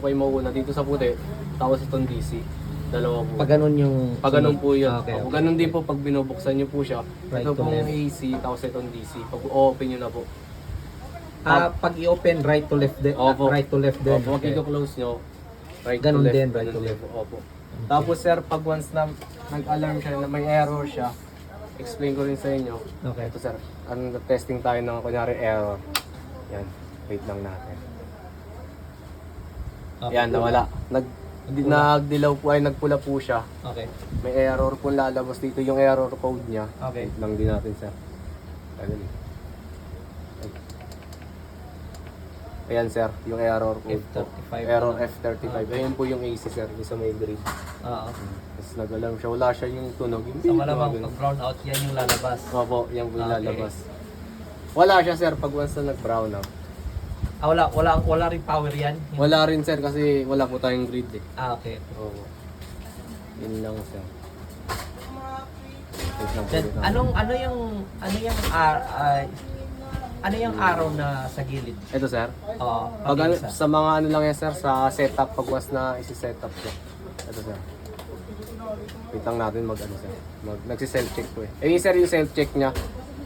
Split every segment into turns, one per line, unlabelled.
po kayo mauuna dito sa puti, tapos itong DC. Dalawa po.
Pag ganun yung...
Pag ganun po yun.
Okay, okay.
Ganun din po pag binubuksan nyo po siya.
Right
Ito
to
pong
left.
AC, tapos itong DC. Pag open nyo na po.
Pag i-open, right to left din.
Opo.
Right to left din.
Opo, pag i-close nyo, right
Ganun
to left.
din, right
ganun
to
din
left.
po. Opo. Tapos sir, pag once na nag-alarm siya na may error siya, explain ko rin sa inyo.
Okay.
Ito sir, testing tayo ng kunyari error. Yan, wait lang natin.
Okay.
Yan, nawala. Nagdilaw po ay nagpula po siya.
Okay.
May error po lalabas dito yung error code niya.
Okay.
Wait lang din natin sir. Tagal eh. Ayan sir, yung error code po.
F35.
Error F35. Ayan po yung AC sir, yung sa may grid.
Oo.
Tapos nag-alarm siya, wala siya yung tunog. Yung
Sa malamang
ganun.
pag brown out, yan yung lalabas.
Opo, yan po yung
Okay.
lalabas. Wala siya sir, pag once na nag-brown out.
Wala rin power yan.
Wala rin sir kasi wala po tayong grid eh.
Okay.
Oo. Yun lang sir. Wait lang po
Then,
dito.
ano yung araw na sa gilid?
Ito sir.
Oo.
Pag ano, sa mga ano lang yan sir, sa setup, pag once na isi-setup siya. Ito sir. Wait lang natin mag-ano sir. Nagsi-self-check po eh. Eh sir, yung self-check niya,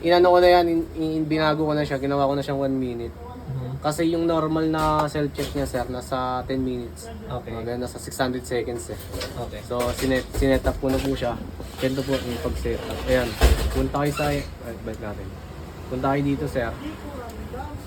inano ko na yan, binago ko na siya, ginawa ko na siyang 1 minute. Kasi yung normal na self-check niya sir, nasa 10 minutes.
Okay.
Nasa 600 seconds eh.
Okay.
So, sinet up ko na po siya. Ganito po yung pag-setup. Ayan, punta kayo sa... Balik natin. Punta kayo dito sir.